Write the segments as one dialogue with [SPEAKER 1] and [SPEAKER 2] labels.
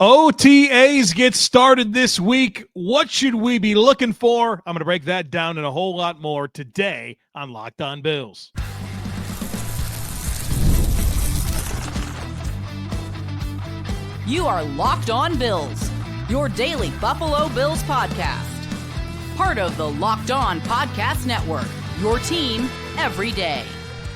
[SPEAKER 1] OTAs get started this week. What should we be looking for? I'm going to break that down and a whole lot more today on Locked On Bills.
[SPEAKER 2] You are Locked On Bills, your daily Buffalo Bills podcast. Part of the Locked On Podcast Network, your team every day.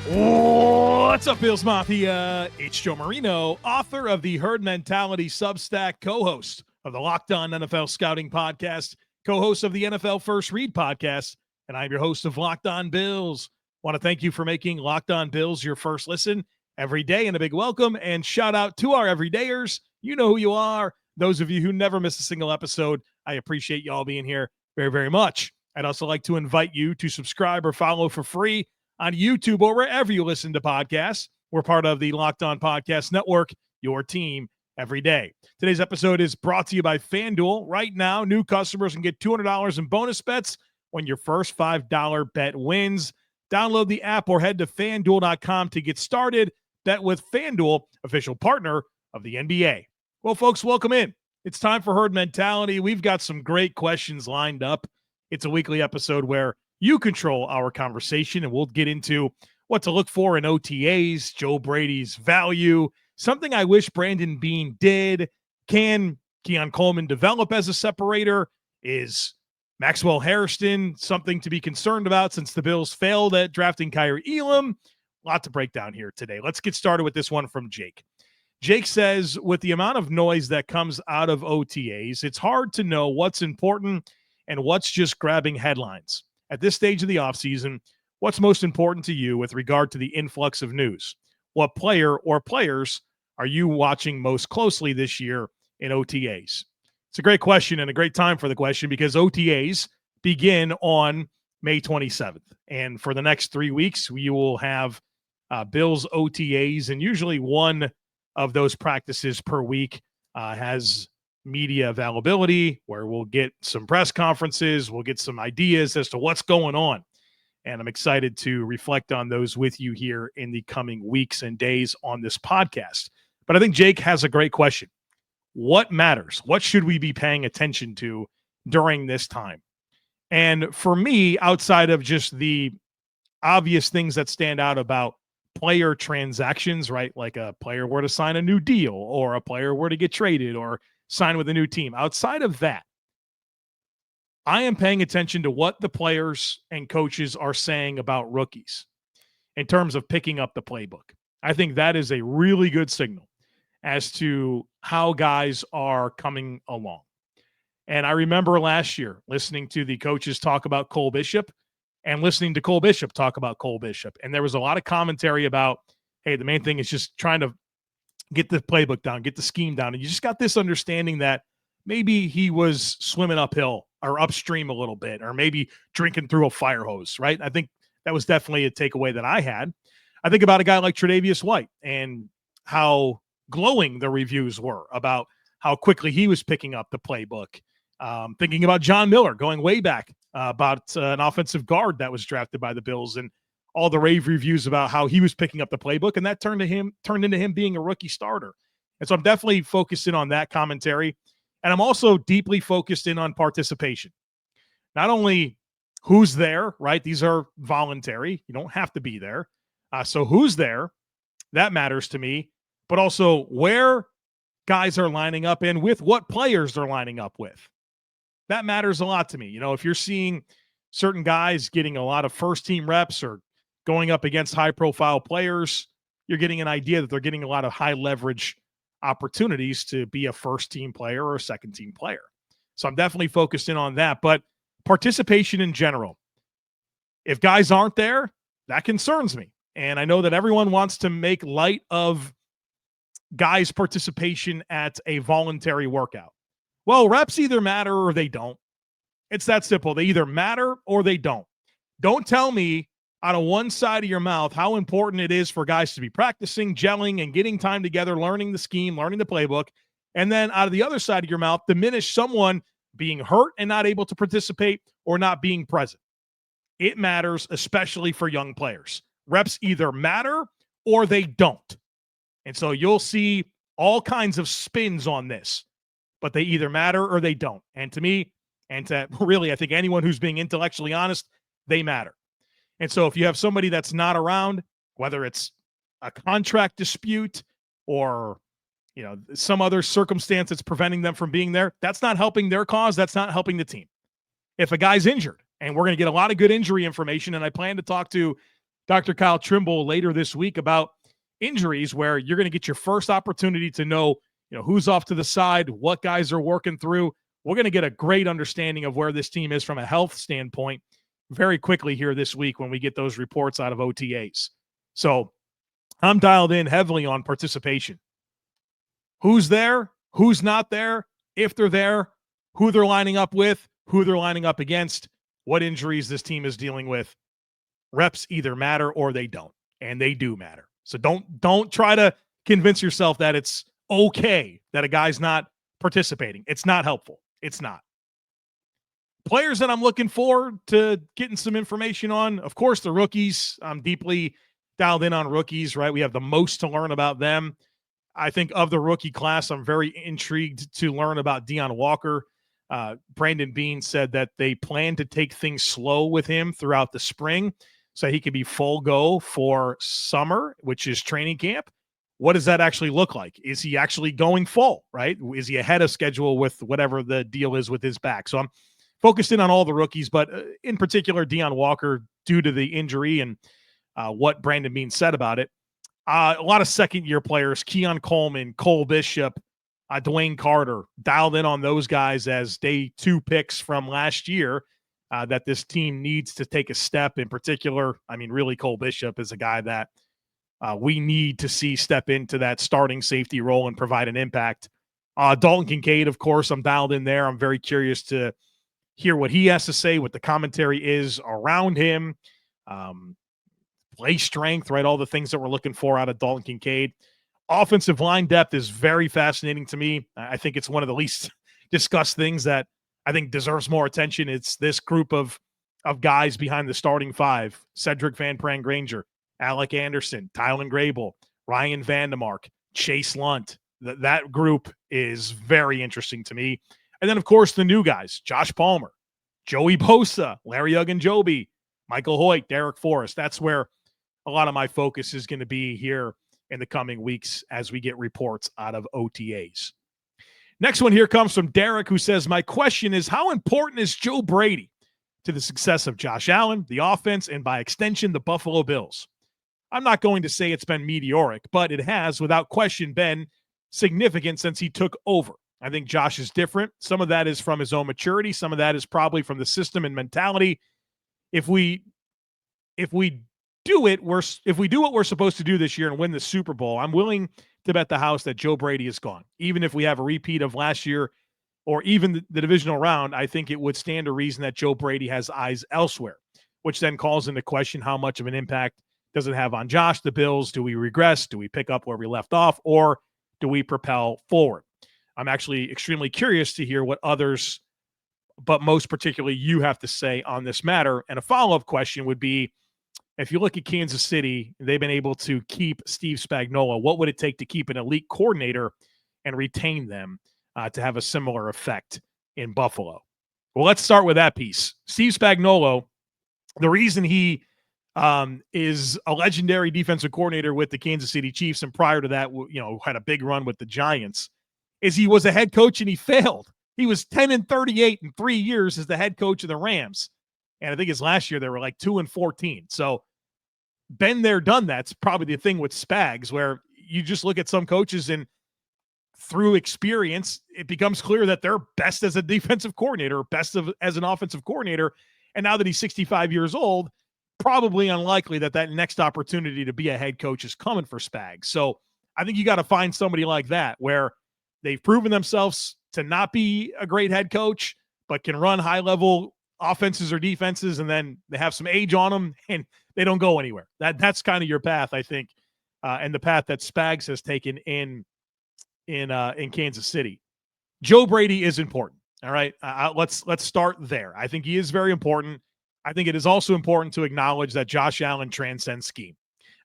[SPEAKER 1] What's up, Bills Mafia? It's Joe Marino, author of the Herd Mentality Substack, co-host of the Locked On NFL Scouting Podcast, co-host of the NFL First Read Podcast, and I'm your host of Locked On Bills. Want to thank you for making Locked On Bills your first listen every day, and a big welcome and shout out to our everydayers. You know who you are. Those of you who never miss a single episode, I appreciate you all being here very, very much. I'd also like to invite you to subscribe or follow for free on YouTube or wherever you listen to podcasts. We're part of the Locked On Podcast Network, your team every day. Today's episode is brought to you by FanDuel. Right now, new customers can get $200 in bonus bets when your first $5 bet wins. Download the app or head to FanDuel.com to get started. Bet with FanDuel, official partner of the NBA. Well, folks, welcome in. It's time for Herd Mentality. We've got some great questions lined up. It's a weekly episode where you control our conversation, and we'll get into what to look for in OTAs, Joe Brady's value, something I wish Brandon Beane did. Can Keon Coleman develop as a separator? Is Maxwell Hairston something to be concerned about since the Bills failed at drafting Kyrie Elam? A lot to break down here today. Let's get started with this one from Jake. Jake says, with the amount of noise that comes out of OTAs, it's hard to know what's important and what's just grabbing headlines. At this stage of the offseason, what's most important to you with regard to the influx of news? What player or players are you watching most closely this year in OTAs? It's a great question and a great time for the question because OTAs begin on May 27th. And for the next 3 weeks, we will have Bills OTAs, and usually one of those practices per week has media availability where we'll get some press conferences, we'll get some ideas as to what's going on. And I'm excited to reflect on those with you here in the coming weeks and days on this podcast. But I think Jake has a great question. What matters? What should we be paying attention to during this time? And for me, outside of just the obvious things that stand out about player transactions, right? Like a player were to sign a new deal or a player were to get traded or sign with a new team. Outside of that, I am paying attention to what the players and coaches are saying about rookies in terms of picking up the playbook. I think that is a really good signal as to how guys are coming along. And I remember last year listening to the coaches talk about Cole Bishop and listening to Cole Bishop talk about Cole Bishop. And there was a lot of commentary about, hey, the main thing is just trying to get the playbook down, get the scheme down. And you just got this understanding that maybe he was swimming uphill or upstream a little bit, or maybe drinking through a fire hose, right? I think that was definitely a takeaway that I had. I think about a guy like Tre'Davious White and how glowing the reviews were about how quickly he was picking up the playbook. Thinking about John Miller going way back about an offensive guard that was drafted by the Bills and all the rave reviews about how he was picking up the playbook, and that turned into him being a rookie starter. And so I'm definitely focused in on that commentary. And I'm also deeply focused in on participation. Not only who's there, right? These are voluntary. You don't have to be there. So who's there? That matters to me. But also where guys are lining up and with what players they're lining up with. That matters a lot to me. You know, if you're seeing certain guys getting a lot of first-team reps or going up against high-profile players, you're getting an idea that they're getting a lot of high-leverage opportunities to be a first-team player or a second-team player. So I'm definitely focused in on that. But participation in general, if guys aren't there, that concerns me. And I know that everyone wants to make light of guys' participation at a voluntary workout. Well, reps either matter or they don't. It's that simple. They either matter or they don't. Don't tell me out of one side of your mouth how important it is for guys to be practicing, gelling, and getting time together, learning the scheme, learning the playbook, and then out of the other side of your mouth, diminish someone being hurt and not able to participate or not being present. It matters, especially for young players. Reps either matter or they don't. And so you'll see all kinds of spins on this but they either matter or they don't. And to me, and to really, I think anyone who's being intellectually honest, they matter. And so if you have somebody that's not around, whether it's a contract dispute or some other circumstance that's preventing them from being there, that's not helping their cause. That's not helping the team. If a guy's injured, and we're going to get a lot of good injury information, and I plan to talk to Dr. Kyle Trimble later this week about injuries where you're going to get your first opportunity to know, who's off to the side, what guys are working through. We're going to get a great understanding of where this team is from a health standpoint very quickly here this week when we get those reports out of OTAs. So I'm dialed in heavily on participation. Who's there? Who's not there? If they're there, who they're lining up with, who they're lining up against, what injuries this team is dealing with. Reps either matter or they don't, and they do matter. So don't try to convince yourself that it's okay that a guy's not participating. It's not helpful. It's not. Players that I'm looking forward to getting some information on, of course, the rookies. I'm deeply dialed in on rookies, right? We have the most to learn about them. I think of the rookie class, I'm very intrigued to learn about Deion Walker. Brandon Beane said that they plan to take things slow with him throughout the spring so he could be full go for summer, which is training camp. What does that actually look like? Is he actually going full, right? Is he ahead of schedule with whatever the deal is with his back? So I'm focused in on all the rookies, but in particular, Deion Walker, due to the injury and what Brandon Beane said about it. A lot of second-year players, Keon Coleman, Cole Bishop, Dwayne Carter, dialed in on those guys as day 2 picks from last year that this team needs to take a step. In particular, I mean, really, Cole Bishop is a guy that we need to see step into that starting safety role and provide an impact. Dalton Kincaid, of course, I'm dialed in there. I'm very curious to hear what he has to say, what the commentary is around him. Play strength, right? All the things that we're looking for out of Dalton Kincaid. Offensive line depth is very fascinating to me. I think it's one of the least discussed things that I think deserves more attention. It's this group of guys behind the starting 5: Cedric Van Pran-Granger, Alec Anderson, Tylen Grable, Ryan Vandemark, Chase Lunt. That group is very interesting to me. And then, of course, the new guys: Josh Palmer, Joey Bosa, Larry Ogunjobi, Michael Hoyt, Derek Forrest. That's where a lot of my focus is going to be here in the coming weeks as we get reports out of OTAs. Next one here comes from Derek, who says, my question is, how important is Joe Brady to the success of Josh Allen, the offense, and by extension, the Buffalo Bills? I'm not going to say it's been meteoric, but it has, without question, been significant since he took over. I think Josh is different. Some of that is from his own maturity. Some of that is probably from the system and mentality. If we do what we're supposed to do this year and win the Super Bowl, I'm willing to bet the house that Joe Brady is gone. Even if we have a repeat of last year or even the divisional round, I think it would stand to reason that Joe Brady has eyes elsewhere, which then calls into question how much of an impact does it have on Josh, the Bills? Do we regress? Do we pick up where we left off? Or do we propel forward? I'm actually extremely curious to hear what others, but most particularly you, have to say on this matter. And a follow-up question would be, if you look at Kansas City, they've been able to keep Steve Spagnuolo. What would it take to keep an elite coordinator and retain them to have a similar effect in Buffalo? Well, let's start with that piece. Steve Spagnuolo, the reason he is a legendary defensive coordinator with the Kansas City Chiefs, and prior to that, had a big run with the Giants, is he was a head coach and he failed. He was 10-38 in 3 years as the head coach of the Rams. And I think his last year they were like 2-14. So been there, done that. It's probably the thing with Spags, where you just look at some coaches and through experience, it becomes clear that they're best as a defensive coordinator, as an offensive coordinator. And now that he's 65 years old, probably unlikely that next opportunity to be a head coach is coming for Spags. So I think you got to find somebody like that where they've proven themselves to not be a great head coach, but can run high-level offenses or defenses, and then they have some age on them and they don't go anywhere. That's kind of your path, I think, and the path that Spags has taken in Kansas City. Joe Brady is important. All right, let's start there. I think he is very important. I think it is also important to acknowledge that Josh Allen transcends scheme.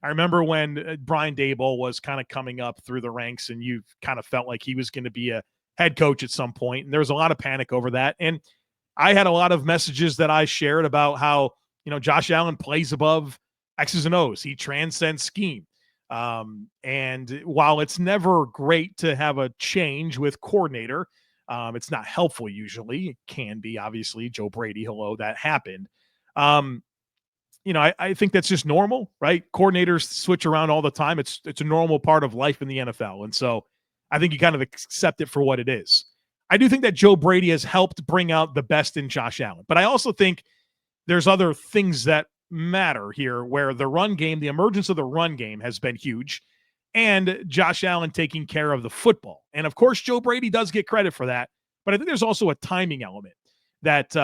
[SPEAKER 1] I remember when Brian Daboll was kind of coming up through the ranks, and you kind of felt like he was going to be a head coach at some point, and there was a lot of panic over that. And I had a lot of messages that I shared about how, Josh Allen plays above X's and O's. He transcends scheme. And while it's never great to have a change with coordinator, it's not helpful usually. It can be, obviously. Joe Brady, hello, that happened. I think that's just normal, right? Coordinators switch around all the time. It's a normal part of life in the NFL. And so I think you kind of accept it for what it is. I do think that Joe Brady has helped bring out the best in Josh Allen, but I also think there's other things that matter here where the run game, the emergence of the run game has been huge, and Josh Allen taking care of the football. And of course, Joe Brady does get credit for that, but I think there's also a timing element that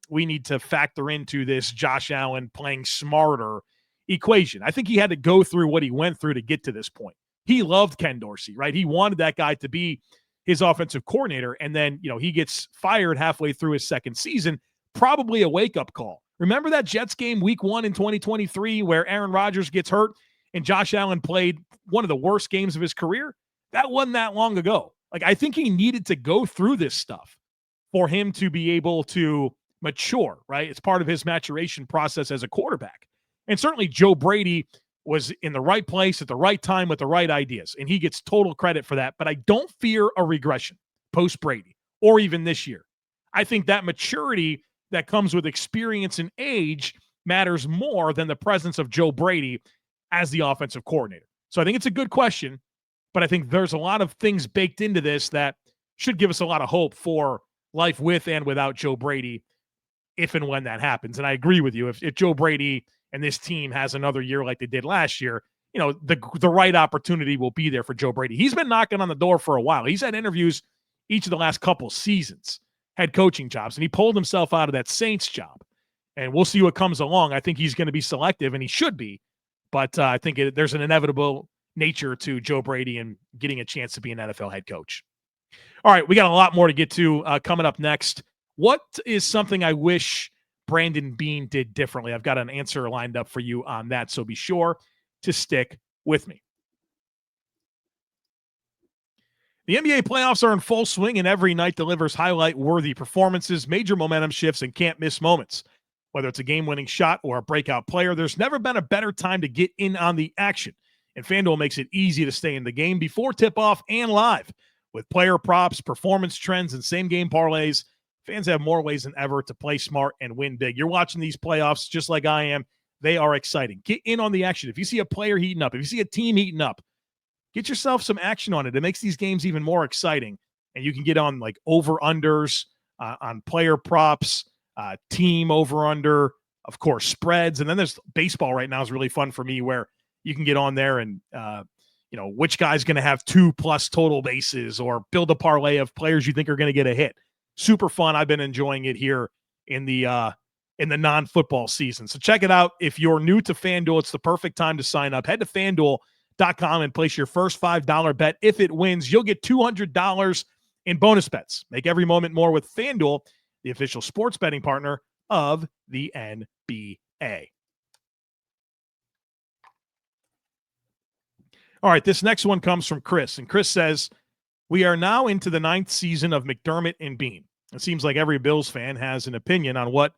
[SPEAKER 1] we need to factor into this Josh Allen playing smarter equation. I think he had to go through what he went through to get to this point. He loved Ken Dorsey, right? He wanted that guy to be his offensive coordinator. And then, he gets fired halfway through his second season, probably a wake-up call. Remember that Jets game week 1 in 2023 where Aaron Rodgers gets hurt and Josh Allen played one of the worst games of his career? That wasn't that long ago. I think he needed to go through this stuff for him to be able to mature, right? It's part of his maturation process as a quarterback. And certainly Joe Brady was in the right place at the right time with the right ideas, and he gets total credit for that. But I don't fear a regression post-Brady or even this year. I think that maturity that comes with experience and age matters more than the presence of Joe Brady as the offensive coordinator. So I think it's a good question, but I think there's a lot of things baked into this that should give us a lot of hope for life with and without Joe Brady if and when that happens. And I agree with you. If Joe Brady and this team has another year like they did last year, the right opportunity will be there for Joe Brady. He's been knocking on the door for a while. He's had interviews each of the last couple seasons, head coaching jobs, and he pulled himself out of that Saints job. And we'll see what comes along. I think he's going to be selective, and he should be. But I think there's an inevitable nature to Joe Brady and getting a chance to be an NFL head coach. All right, we got a lot more to get to coming up next. What is something I wish Brandon Beane did differently? I've got an answer lined up for you on that, so be sure to stick with me. The NBA playoffs are in full swing, and every night delivers highlight-worthy performances, major momentum shifts, and can't-miss moments. Whether it's a game-winning shot or a breakout player, there's never been a better time to get in on the action. And FanDuel makes it easy to stay in the game before tip-off and live. With player props, performance trends, and same-game parlays, fans have more ways than ever to play smart and win big. You're watching these playoffs just like I am. They are exciting. Get in on the action. If you see a player heating up, if you see a team heating up, get yourself some action on it. It makes these games even more exciting. And you can get on over-unders, on player props, team over-under, of course, spreads. And then there's baseball right now is really fun for me where you can get on there and, which guy's going to have 2+ total bases or build a parlay of players you think are going to get a hit. Super fun. I've been enjoying it here in the non-football season. So check it out. If you're new to FanDuel, it's the perfect time to sign up. Head to FanDuel.com and place your first $5 bet. If it wins, you'll get $200 in bonus bets. Make every moment more with FanDuel, the official sports betting partner of the NBA. All right, this next one comes from Chris, and Chris says, we are now into the 9th season of McDermott and Beane. It seems like every Bills fan has an opinion on what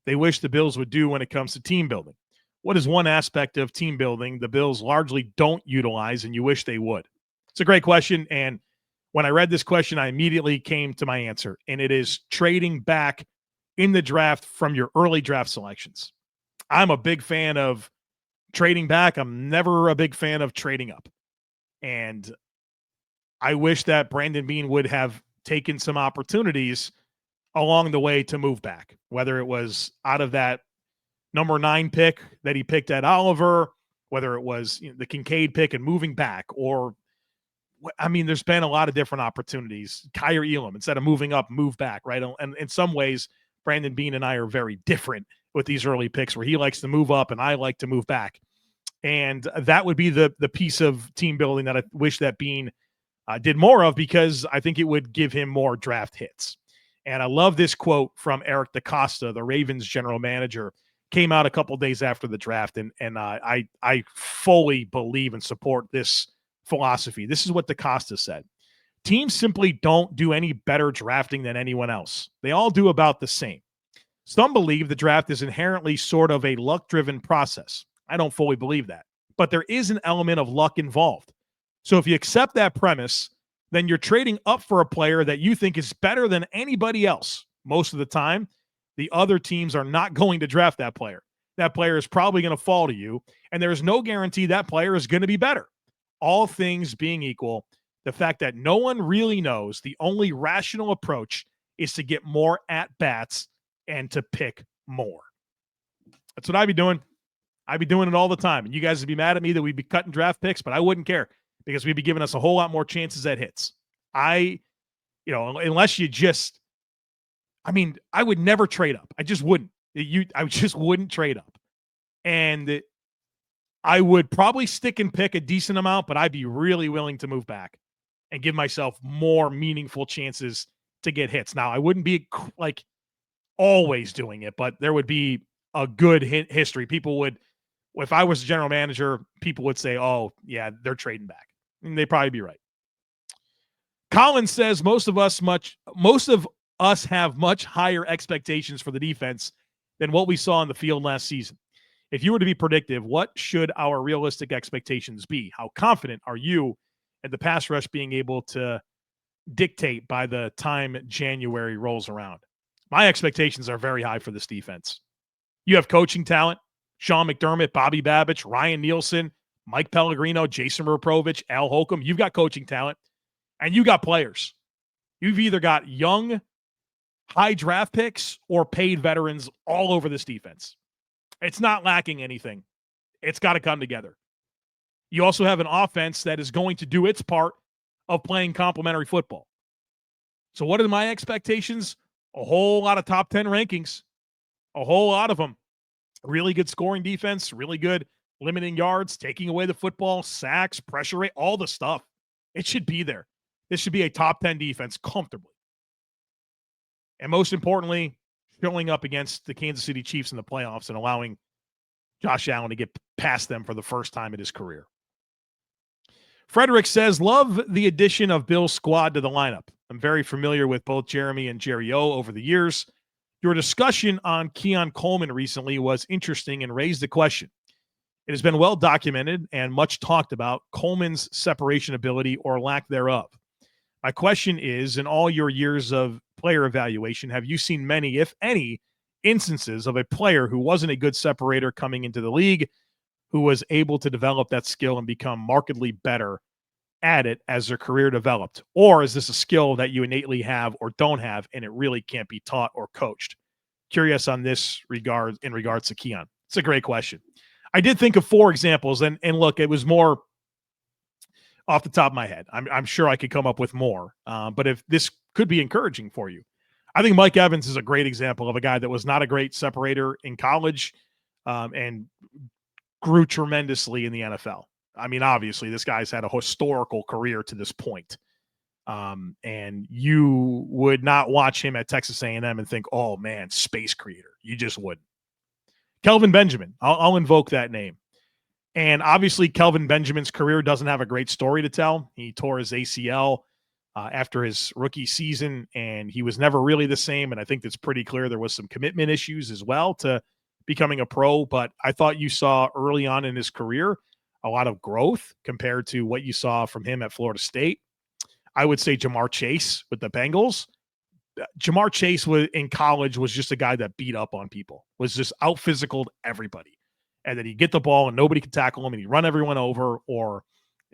[SPEAKER 1] they wish the Bills would do when it comes to team building. What is one aspect of team building the Bills largely don't utilize and you wish they would? It's a great question, and when I read this question, I immediately came to my answer, and it is trading back in the draft from your early draft selections. I'm a big fan of trading back. I'm never a big fan of trading up. And I wish that Brandon Beane would have taken some opportunities along the way to move back, whether it was out of that number 9 pick that he picked at Oliver, whether it was the Kincaid pick and moving back, or, there's been a lot of different opportunities. Kyer Elam, instead of moving up, move back, right? And in some ways, Brandon Beane and I are very different with these early picks where he likes to move up and I like to move back. And that would be the piece of team building that I wish that Beane did more of, because I think it would give him more draft hits. And I love this quote from Eric DeCosta, the Ravens general manager, came out a couple days after the draft. And I fully believe and support this philosophy. This is what DeCosta said. Teams simply don't do any better drafting than anyone else. They all do about the same. Some believe the draft is inherently sort of a luck-driven process. I don't fully believe that, but there is an element of luck involved. So if you accept that premise, then you're trading up for a player that you think is better than anybody else. Most of the time, the other teams are not going to draft that player. That player is probably going to fall to you, and there is no guarantee that player is going to be better. All things being equal, the fact that no one really knows, the only rational approach is to get more at-bats and to pick more. That's what I'd be doing. I'd be doing it all the time. And you guys would be mad at me that we'd be cutting draft picks, but I wouldn't care because we'd be giving us a whole lot more chances at hits. Unless you just, I would never trade up. I just wouldn't. I just wouldn't trade up. And I would probably stick and pick a decent amount, but I'd be really willing to move back and give myself more meaningful chances to get hits. Now, I wouldn't be like always doing it, but there would be a good history. People would, if I was a general manager, people would say, oh, yeah, they're trading back. And they'd probably be right. Colin says most of us have much higher expectations for the defense than what we saw in the field last season. If you were to be predictive, what should our realistic expectations be? How confident are you in the pass rush being able to dictate by the time January rolls around? My expectations are very high for this defense. You have coaching talent: Sean McDermott, Bobby Babich, Ryan Nielsen, Mike Pellegrino, Jason Raprovich, Al Holcomb. You've got coaching talent, and you got players. You've either got young, high draft picks or paid veterans all over this defense. It's not lacking anything. It's got to come together. You also have an offense that is going to do its part of playing complementary football. So what are my expectations? A whole lot of top 10 rankings. A whole lot of them. Really good scoring defense, really good limiting yards, taking away the football, sacks, pressure rate, all the stuff. It should be there. This should be a top 10 defense comfortably. And most importantly, showing up against the Kansas City Chiefs in the playoffs and allowing Josh Allen to get past them for the first time in his career. Frederick says, love the addition of Bill's squad to the lineup. I'm very familiar with both Jeremy and Jerry O over the years. Your discussion on Keon Coleman recently was interesting and raised the question. It has been well documented and much talked about Coleman's separation ability or lack thereof. My question is, in all your years of player evaluation, have you seen many, if any, instances of a player who wasn't a good separator coming into the league, who was able to develop that skill and become markedly better at it as their career developed? Or is this a skill that you innately have or don't have, and it really can't be taught or coached? Curious on this in regards to Keon. It's a great question. I did think of 4 examples, and look, it was more off the top of my head. I'm sure I could come up with more, but if this could be encouraging for you, I think Mike Evans is a great example of a guy that was not a great separator in college and grew tremendously in the NFL. I mean, obviously, this guy's had a historical career to this point. And you would not watch him at Texas A&M and think, oh, man, space creator. You just wouldn't. Kelvin Benjamin, I'll invoke that name. And obviously, Kelvin Benjamin's career doesn't have a great story to tell. He tore his ACL after his rookie season, and he was never really the same. And I think that's pretty clear. There was some commitment issues as well to becoming a pro. But I thought you saw early on in his career a lot of growth compared to what you saw from him at Florida State. I would say Jamar Chase with the Bengals. Jamar Chase in college was just a guy that beat up on people, was just out-physicaled everybody. And then he'd get the ball and nobody could tackle him, and he'd run everyone over. Or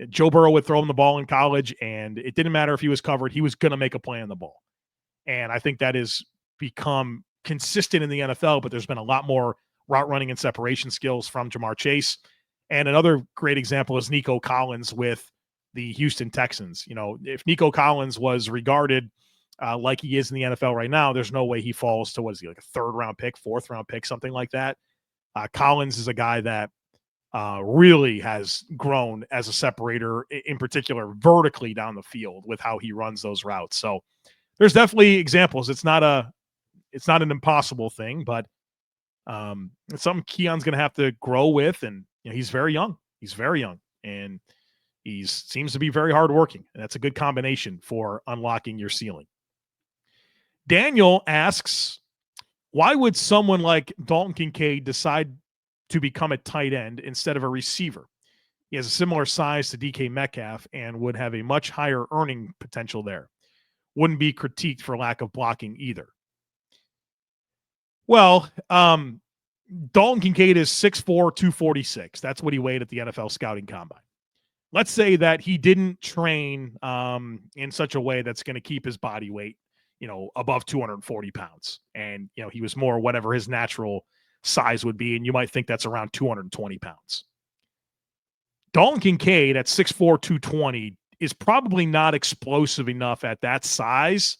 [SPEAKER 1] Joe Burrow would throw him the ball in college, and it didn't matter if he was covered. He was going to make a play on the ball. And I think that has become consistent in the NFL, but there's been a lot more route running and separation skills from Jamar Chase. And another great example is Nico Collins with the Houston Texans. You know, if Nico Collins was regarded like he is in the NFL right now, there's no way he falls to, what is he, like a 3rd round pick, 4th round pick, something like that. Collins is a guy that really has grown as a separator, in particular vertically down the field with how he runs those routes. So there's definitely examples. It's not an impossible thing, but it's something Keon's going to have to grow with. And you know, he's very young. And He seems to be very hardworking, and that's a good combination for unlocking your ceiling. Daniel asks, why would someone like Dalton Kincaid decide to become a tight end instead of a receiver? He has a similar size to DK Metcalf and would have a much higher earning potential there. Wouldn't be critiqued for lack of blocking either. Well, Dalton Kincaid is 6'4", 246. That's what he weighed at the NFL Scouting Combine. Let's say that he didn't train in such a way that's going to keep his body weight, above 240 pounds. And, he was more whatever his natural size would be. And you might think that's around 220 pounds. Dalton Kincaid at 6'4", 220 is probably not explosive enough at that size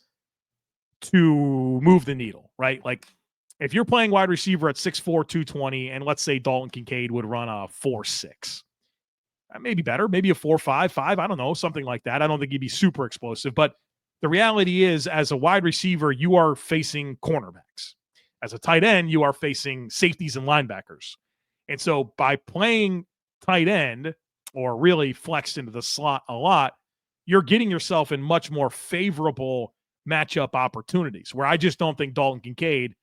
[SPEAKER 1] to move the needle, right? Like if you're playing wide receiver at 6'4", 220, and let's say Dalton Kincaid would run a 4.6, maybe better, maybe a 4.55, I don't know, something like that. I don't think he'd be super explosive, but the reality is as a wide receiver, you are facing cornerbacks. As a tight end, you are facing safeties and linebackers. And so by playing tight end or really flexed into the slot a lot, you're getting yourself in much more favorable matchup opportunities where I just don't think Dalton Kincaid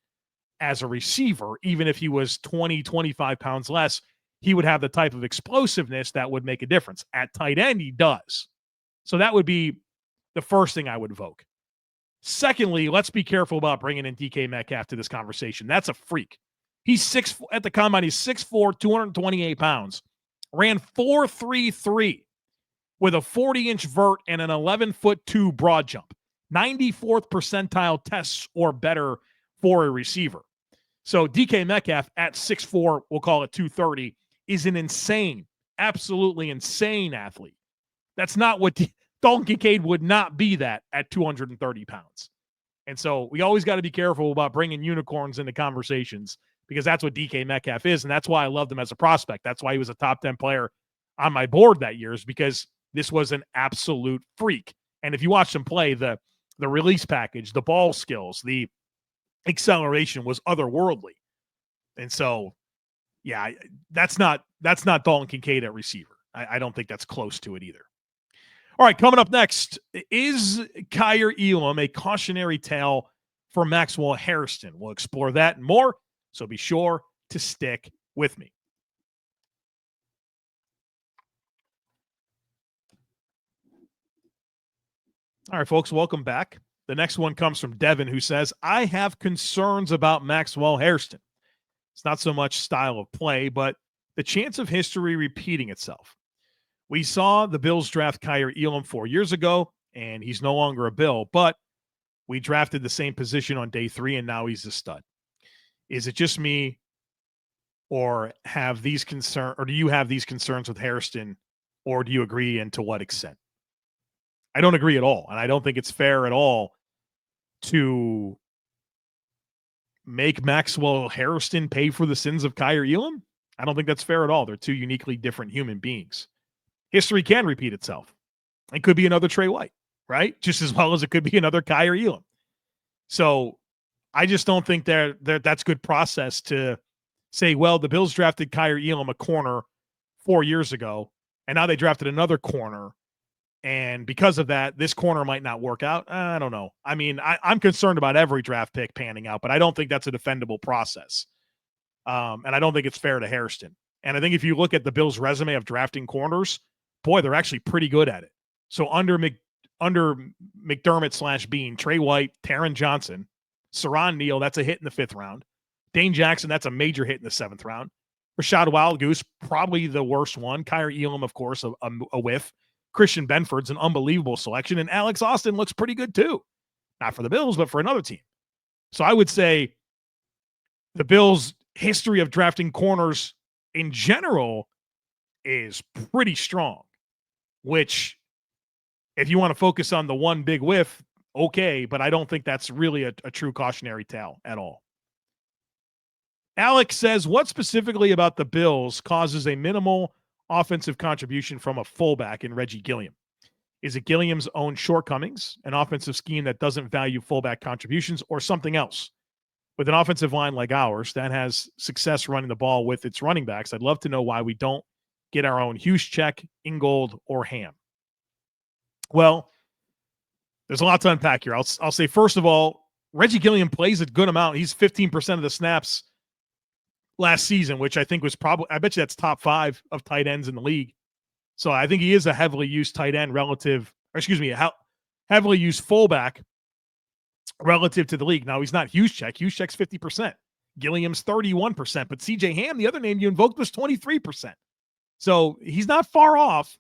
[SPEAKER 1] as a receiver, even if he was 20, 25 pounds less, he would have the type of explosiveness that would make a difference. At tight end, he does. So that would be the first thing I would evoke. Secondly, let's be careful about bringing in DK Metcalf to this conversation. That's a freak. He's at the combine, he's 6'4", 228 pounds. Ran 4.33 with a 40-inch vert and an 11'2" broad jump. 94th percentile tests or better for a receiver. So DK Metcalf at 6'4", we'll call it 230, is an insane, absolutely insane athlete. That's not what Dalton Kincaid would not be that at 230 pounds. And so we always got to be careful about bringing unicorns into conversations because that's what DK Metcalf is, and that's why I loved him as a prospect. That's why he was a top 10 player on my board that year, is because this was an absolute freak. And if you watch him play, the release package, the ball skills, the acceleration was otherworldly. And so, yeah, that's not Dalton Kincaid at receiver. I don't think that's close to it either. All right, coming up next, is Kaiir Elam a cautionary tale for Maxwell Hairston? We'll explore that and more, so be sure to stick with me. All right, folks, welcome back. The next one comes from Devin, who says, I have concerns about Maxwell Hairston. It's not so much style of play, but the chance of history repeating itself. We saw the Bills draft Kaiir Elam 4 years ago, and he's no longer a Bill, but we drafted the same position on day 3, and now he's a stud. Is it just me, or do you have these concerns with Hairston, or do you agree, and to what extent? I don't agree at all, and I don't think it's fair at all to make Maxwell Hairston pay for the sins of Kaiir Elam. I don't think that's fair at all. They're two uniquely different human beings. History can repeat itself. It could be another Trey White, right? Just as well as it could be another Kaiir Elam. So I just don't think that's good process to say, well, the Bills drafted Kaiir Elam, a corner, 4 years ago, and now they drafted another corner. And because of that, this corner might not work out. I don't know. I mean, I'm concerned about every draft pick panning out, but I don't think that's a defendable process. And I don't think it's fair to Hairston. And I think if you look at the Bills' resume of drafting corners, boy, they're actually pretty good at it. So under McDermott / Bean, Trey White, Taron Johnson, Saron Neal, that's a hit in the 5th round. Dane Jackson, that's a major hit in the 7th round. Rashad Wildgoose, probably the worst one. Kaiir Elam, of course, a whiff. Christian Benford's an unbelievable selection, and Alex Austin looks pretty good too. Not for the Bills, but for another team. So I would say the Bills' history of drafting corners in general is pretty strong, which if you want to focus on the one big whiff, okay, but I don't think that's really a true cautionary tale at all. Alex says, what specifically about the Bills causes a minimal offensive contribution from a fullback in Reggie Gilliam? Is it Gilliam's own shortcomings, an offensive scheme that doesn't value fullback contributions, or something else? With an offensive line like ours that has success running the ball with its running backs, I'd love to know why we don't get our own Juszczyk, Ingold, or Ham? Well, there's a lot to unpack here. I'll say, first of all, Reggie Gilliam plays a good amount. He's 15% of the snaps last season, which I think was probably, I bet you that's top 5 of tight ends in the league. So I think he is a heavily used tight end heavily used fullback relative to the league. Now, he's not Juszczyk. Juszczyk's 50%. Gilliam's 31%. But CJ Ham, the other name you invoked, was 23%. So he's not far off.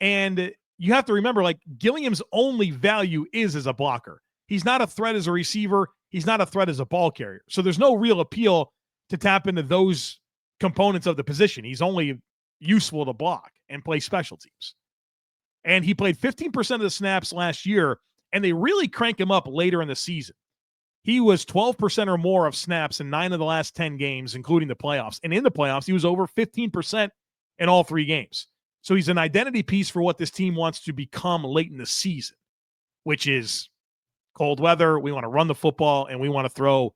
[SPEAKER 1] And you have to remember, like, Gilliam's only value is as a blocker. He's not a threat as a receiver. He's not a threat as a ball carrier. So there's no real appeal to tap into those components of the position. He's only useful to block and play special teams. And he played 15% of the snaps last year, and they really crank him up later in the season. He was 12% or more of snaps in 9 of the last 10 games, including the playoffs. And in the playoffs, he was over 15% in all 3 games. So he's an identity piece for what this team wants to become late in the season, which is cold weather. We want to run the football, and we want to throw,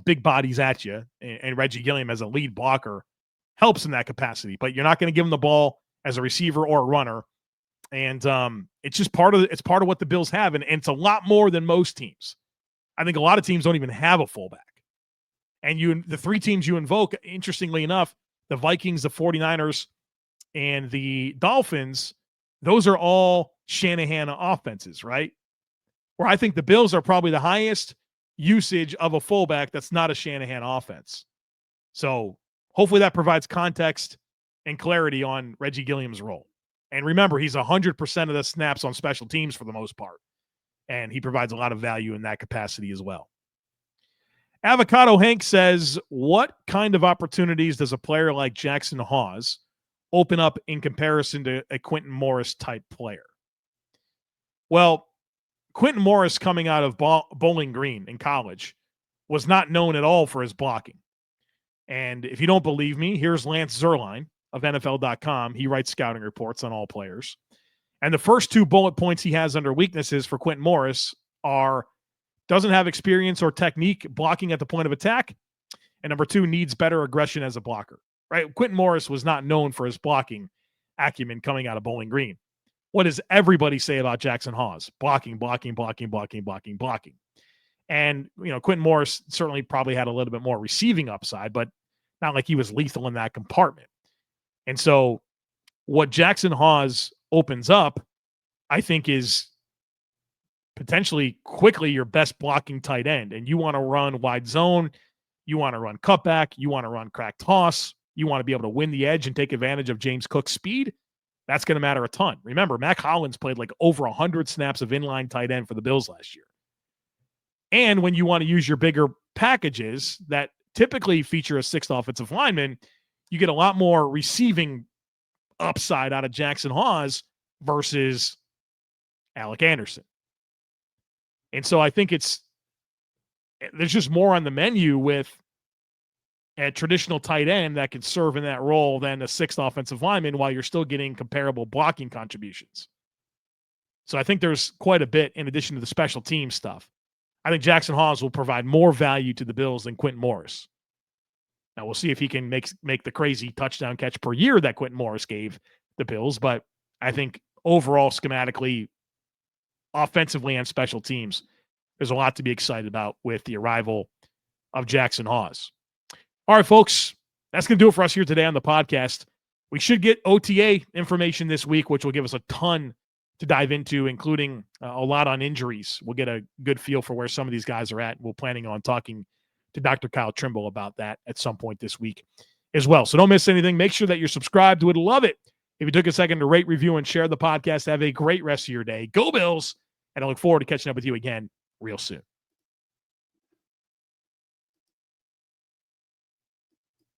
[SPEAKER 1] big bodies at you. And Reggie Gilliam as a lead blocker helps in that capacity. But you're not going to give him the ball as a receiver or a runner. And it's just part of what the Bills have, and it's a lot more than most teams. I think a lot of teams don't even have a fullback. And the 3 teams you invoke, interestingly enough, the Vikings, the 49ers, and the Dolphins, those are all Shanahan offenses, right? Where I think the Bills are probably the highest usage of a fullback that's not a Shanahan offense. So hopefully that provides context and clarity on Reggie Gilliam's role. And remember, he's 100% of the snaps on special teams for the most part. And he provides a lot of value in that capacity as well. Avocado Hank says, what kind of opportunities does a player like Jackson Hawes open up in comparison to a Quentin Morris type player? Well, Quentin Morris, coming out of Bowling Green in college, was not known at all for his blocking. And if you don't believe me, here's Lance Zierlein of NFL.com. He writes scouting reports on all players. And the first 2 bullet points he has under weaknesses for Quentin Morris are doesn't have experience or technique blocking at the point of attack. And number 2, needs better aggression as a blocker, right? Quentin Morris was not known for his blocking acumen coming out of Bowling Green. What does everybody say about Jackson Hawes? Blocking. And, Quentin Morris certainly probably had a little bit more receiving upside, but not like he was lethal in that compartment. And so what Jackson Hawes opens up, I think, is potentially quickly your best blocking tight end. And you want to run wide zone. You want to run cutback. You want to run crack toss. You want to be able to win the edge and take advantage of James Cook's speed. That's going to matter a ton. Remember, Mac Hollins played like over 100 snaps of inline tight end for the Bills last year. And when you want to use your bigger packages that typically feature a 6th offensive lineman, you get a lot more receiving upside out of Jackson Hawes versus Alec Anderson. And so I think there's just more on the menu with a traditional tight end that can serve in that role than a 6th offensive lineman while you're still getting comparable blocking contributions. So I think there's quite a bit in addition to the special team stuff. I think Jackson Hawes will provide more value to the Bills than Quentin Morris. Now we'll see if he can make the crazy touchdown catch per year that Quentin Morris gave the Bills, but I think overall, schematically, offensively, and special teams, there's a lot to be excited about with the arrival of Jackson Hawes. All right, folks, that's going to do it for us here today on the podcast. We should get OTA information this week, which will give us a ton to dive into, including a lot on injuries. We'll get a good feel for where some of these guys are at. We're planning on talking to Dr. Kyle Trimble about that at some point this week as well. So don't miss anything. Make sure that you're subscribed. Would love it if you took a second to rate, review, and share the podcast. Have a great rest of your day. Go Bills, and I look forward to catching up with you again real soon.